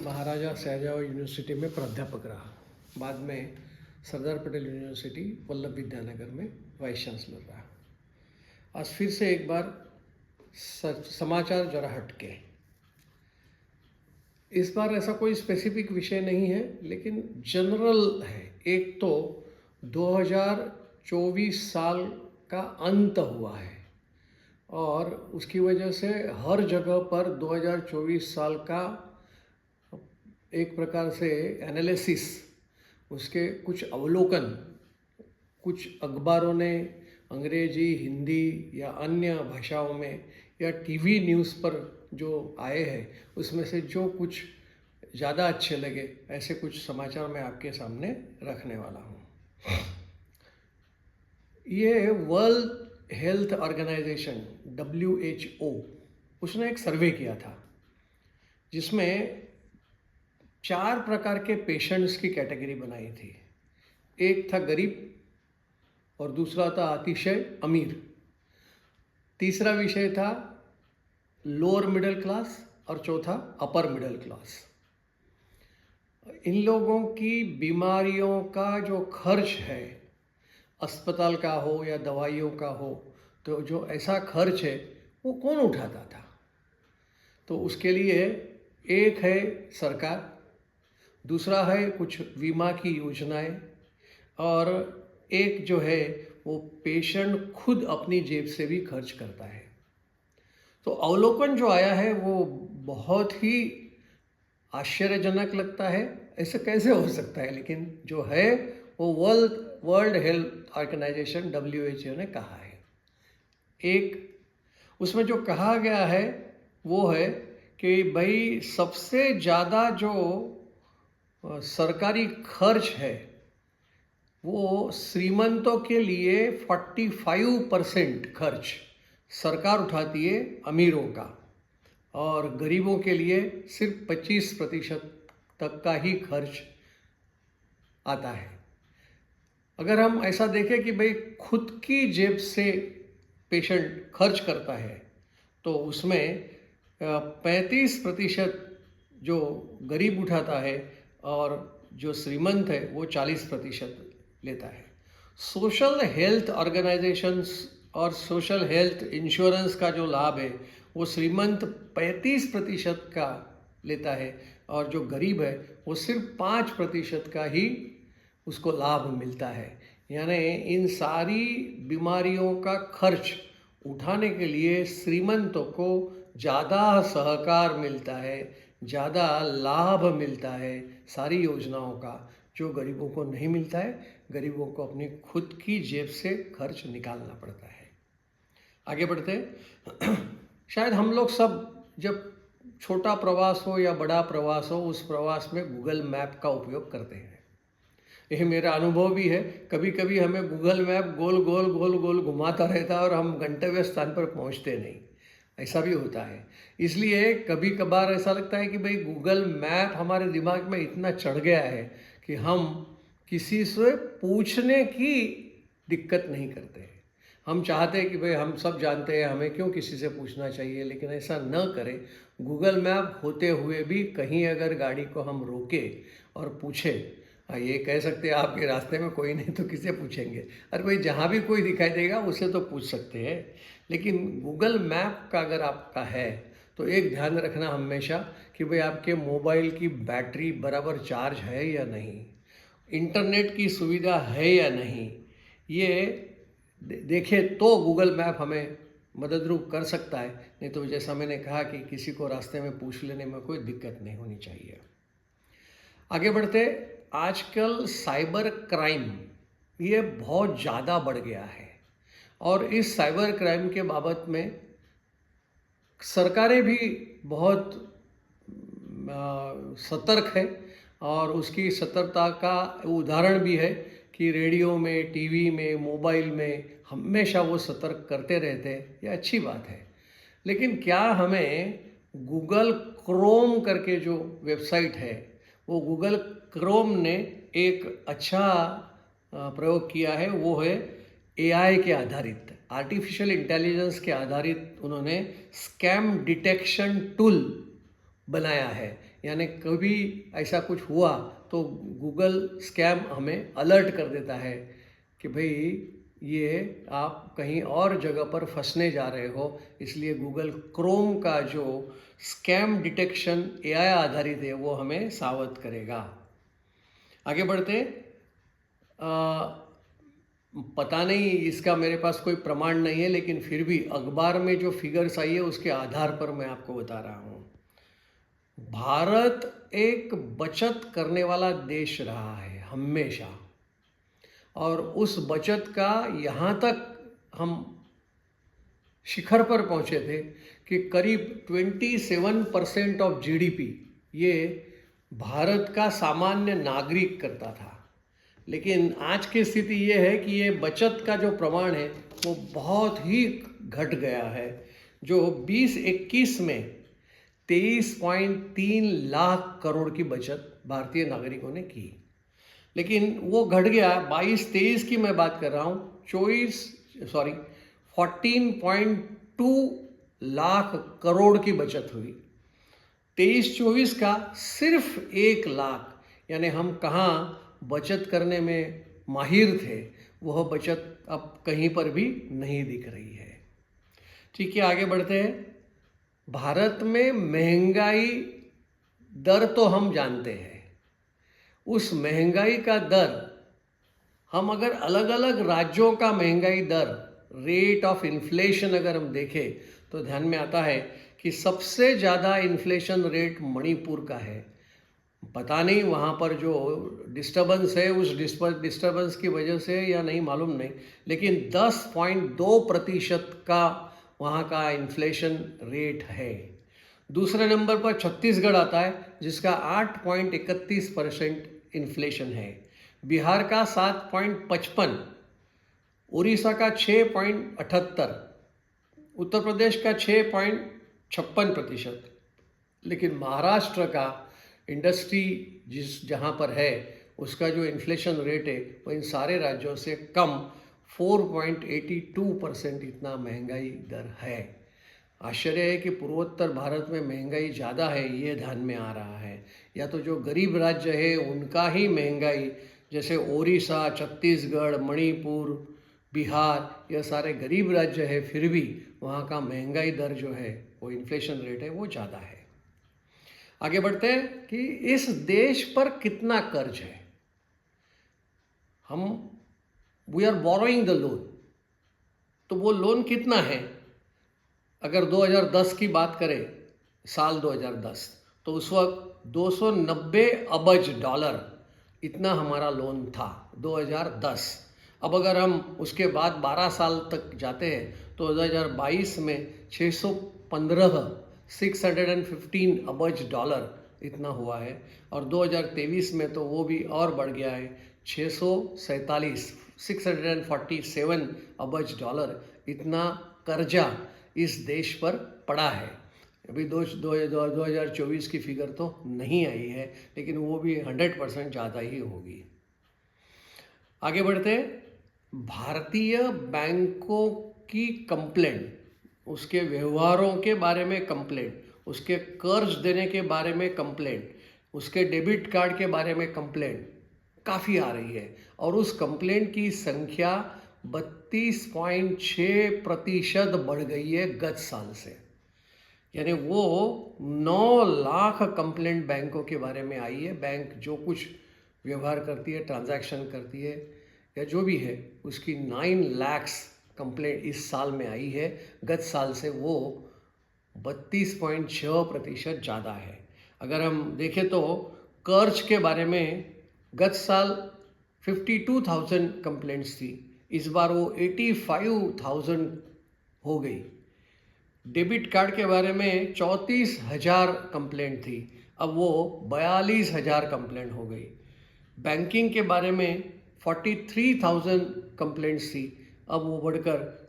महाराजा Shahzad university में प्राध्यापक रहा। बाद में सरदार पटेल यूनिवर्सिटी वल्लभ विद्यानगर में वाइस चांसलर रहा। आज फिर से एक बार समाचार जरा हटके। इस बार ऐसा कोई स्पेसिफिक विषय नहीं है, लेकिन जनरल है। एक तो 2024 साल का अंत हुआ है और उसकी वजह से हर जगह पर 2024 साल का एक प्रकार से एनालिसिस, उसके कुछ अवलोकन, कुछ अखबारों ने अंग्रेजी, हिंदी या अन्य भाषाओं में या टीवी न्यूज़ पर जो आए हैं उसमें से जो कुछ ज़्यादा अच्छे लगे ऐसे कुछ समाचार मैं आपके सामने रखने वाला हूँ। ये वर्ल्ड हेल्थ ऑर्गेनाइजेशन WHO उसने एक सर्वे किया था जिसमें 4 प्रकार के पेशेंट्स की कैटेगरी बनाई थी। एक था गरीब और दूसरा था अतिशय अमीर, तीसरा विषय था लोअर मिडिल क्लास और चौथा अपर मिडिल क्लास। इन लोगों की बीमारियों का जो खर्च है, अस्पताल का हो या दवाइयों का हो, तो जो ऐसा खर्च है वो कौन उठाता था? तो उसके लिए एक है सरकार, दूसरा है कुछ बीमा की योजनाएं और एक जो है वो पेशेंट खुद अपनी जेब से भी खर्च करता है। तो अवलोकन जो आया है वो बहुत ही आश्चर्यजनक लगता है। ऐसे कैसे हो सकता है? लेकिन जो है वो वर्ल्ड हेल्थ ऑर्गेनाइजेशन WHO ने कहा है। एक उसमें जो कहा गया है वो है कि भाई सबसे ज़्यादा जो सरकारी खर्च है वो श्रीमंतों के लिए 45% खर्च सरकार उठाती है अमीरों का, और गरीबों के लिए सिर्फ 25% तक का ही खर्च आता है। अगर हम ऐसा देखें कि भाई खुद की जेब से पेशेंट खर्च करता है तो उसमें 35% जो गरीब उठाता है और जो श्रीमंत है वो 40% लेता है। सोशल हेल्थ ऑर्गेनाइजेशंस और सोशल हेल्थ इंश्योरेंस का जो लाभ है वो श्रीमंत 35% का लेता है और जो गरीब है वो सिर्फ 5% का ही उसको लाभ मिलता है। यानी इन सारी बीमारियों का खर्च उठाने के लिए श्रीमंतों को ज़्यादा सहकार मिलता है, ज़्यादा लाभ मिलता है सारी योजनाओं का, जो गरीबों को नहीं मिलता है। गरीबों को अपनी खुद की जेब से खर्च निकालना पड़ता है। आगे बढ़ते शायद हम लोग सब जब छोटा प्रवास हो या बड़ा प्रवास हो, उस प्रवास में गूगल मैप का उपयोग करते हैं। यह मेरा अनुभव भी है। कभी कभी हमें गूगल मैप गोल गोल घुमाता रहता है और हम गंतव्य स्थान पर पहुंचते नहीं। ऐसा भी होता है। इसलिए कभी कभार ऐसा लगता है कि भाई गूगल मैप हमारे दिमाग में इतना चढ़ गया है कि हम किसी से पूछने की दिक्कत नहीं करते हैं। हम चाहते हैं कि भाई हम सब जानते हैं, हमें क्यों किसी से पूछना चाहिए। लेकिन ऐसा न करें। गूगल मैप होते हुए भी कहीं अगर गाड़ी को हम रोके और पूछे, ये कह सकते हैं आपके रास्ते में कोई नहीं तो किसे पूछेंगे, अरे भाई जहाँ भी कोई दिखाई देगा उसे तो पूछ सकते हैं। लेकिन गूगल मैप का अगर आपका है तो एक ध्यान रखना हमेशा कि भाई आपके मोबाइल की बैटरी बराबर चार्ज है या नहीं, इंटरनेट की सुविधा है या नहीं, ये देखें तो गूगल मैप हमें मददरूप कर सकता है। नहीं तो जैसा मैंने कहा कि किसी को रास्ते में पूछ लेने में कोई दिक्कत नहीं होनी चाहिए। आगे बढ़ते, आजकल साइबर क्राइम ये बहुत ज़्यादा बढ़ गया है और इस साइबर क्राइम के बाबत में सरकारें भी बहुत सतर्क है और उसकी सतर्कता का उदाहरण भी है कि रेडियो में, टीवी में, मोबाइल में हमेशा वो सतर्क करते रहते हैं। ये अच्छी बात है। लेकिन क्या हमें गूगल क्रोम करके जो वेबसाइट है, वो गूगल क्रोम ने एक अच्छा प्रयोग किया है। वो है AI के आधारित, आर्टिफिशियल इंटेलिजेंस के आधारित उन्होंने स्कैम डिटेक्शन टूल बनाया है। यानी कभी ऐसा कुछ हुआ तो गूगल स्कैम हमें अलर्ट कर देता है कि भाई ये आप कहीं और जगह पर फंसने जा रहे हो, इसलिए गूगल क्रोम का जो स्कैम डिटेक्शन एआई आधारित है वो हमें सावध करेगा। आगे बढ़ते पता नहीं, इसका मेरे पास कोई प्रमाण नहीं है, लेकिन फिर भी अखबार में जो फिगर्स आई है उसके आधार पर मैं आपको बता रहा हूँ। भारत एक बचत करने वाला देश रहा है हमेशा, और उस बचत का यहाँ तक हम शिखर पर पहुँचे थे कि करीब 27% ऑफ जीडीपी ये भारत का सामान्य नागरिक करता था। लेकिन आज की स्थिति ये है कि ये बचत का जो प्रमाण है वो बहुत ही घट गया है, जो 2021 में 23.3 लाख करोड़ की बचत भारतीय नागरिकों ने की। लेकिन वो घट गया, 22-23 की मैं बात कर रहा हूँ, 14.2 लाख करोड़ की बचत हुई। 23-24 का सिर्फ 1 लाख, यानी हम कहाँ बचत करने में माहिर थे वह बचत अब कहीं पर भी नहीं दिख रही है। ठीक है, आगे बढ़ते हैं। भारत में महंगाई दर तो हम जानते हैं, उस महंगाई का दर हम अगर अलग अलग राज्यों का महंगाई दर, रेट ऑफ इन्फ्लेशन अगर हम देखें तो ध्यान में आता है कि सबसे ज़्यादा इन्फ्लेशन रेट मणिपुर का है। पता नहीं वहाँ पर जो डिस्टर्बेंस है उस डिस्टर्बेंस की वजह से या नहीं मालूम नहीं, लेकिन 10.2% का वहाँ का इन्फ्लेशन रेट है। दूसरे नंबर पर छत्तीसगढ़ आता है जिसका 8.31% इन्फ्लेशन है, बिहार का 7.55, उड़ीसा का 6.78, उत्तर प्रदेश का 6.56%। लेकिन महाराष्ट्र का इंडस्ट्री जहाँ पर है उसका जो इन्फ्लेशन रेट है वो इन सारे राज्यों से कम 4.82% इतना महंगाई दर है। आश्चर्य है कि पूर्वोत्तर भारत में महंगाई ज़्यादा है, ये ध्यान में आ रहा है। या तो जो गरीब राज्य है उनका ही महंगाई, जैसे ओडिशा, छत्तीसगढ़, मणिपुर, बिहार, यह सारे गरीब राज्य है, फिर भी वहाँ का महंगाई दर जो है वो इन्फ्लेशन रेट है वो ज़्यादा है। आगे बढ़ते हैं कि इस देश पर कितना कर्ज है। We are borrowing the loan, तो वो लोन कितना है? अगर 2010 की बात करें, साल 2010, तो उस वक्त 290 अरब डॉलर इतना हमारा लोन था 2010। अब अगर हम उसके बाद 12 साल तक जाते हैं तो 2022 में 615 अरब डॉलर इतना हुआ है, और 2023 में तो वो भी और बढ़ गया है, 647 अरब डॉलर इतना कर्जा इस देश पर पड़ा है। अभी 2024 की फिगर तो नहीं आई है, लेकिन वो भी 100% ज़्यादा ही होगी। आगे बढ़ते हैं। भारतीय बैंकों की कंप्लेंट, उसके व्यवहारों के बारे में कंप्लेंट, उसके कर्ज देने के बारे में कंप्लेंट, उसके डेबिट कार्ड के बारे में कंप्लेंट काफ़ी आ रही है, और उस कंप्लेंट की संख्या 32.6% बढ़ गई है गत साल से। यानी वो 9 लाख कंप्लेंट बैंकों के बारे में आई है। बैंक जो कुछ व्यवहार करती है, ट्रांजैक्शन करती है या जो भी है, उसकी 9 लाख कंप्लेंट इस साल में आई है। गत साल से वो 32.6% ज़्यादा है। अगर हम देखें तो कर्ज के बारे में गत साल 52,000 कंप्लेंट्स थी, इस बार वो 85,000 हो गई। डेबिट कार्ड के बारे में 34,000 कंप्लेंट थी, अब वो 42,000 कंप्लेंट हो गई। बैंकिंग के बारे में 43,000 कंप्लेंट्स थी, अब वो बढ़कर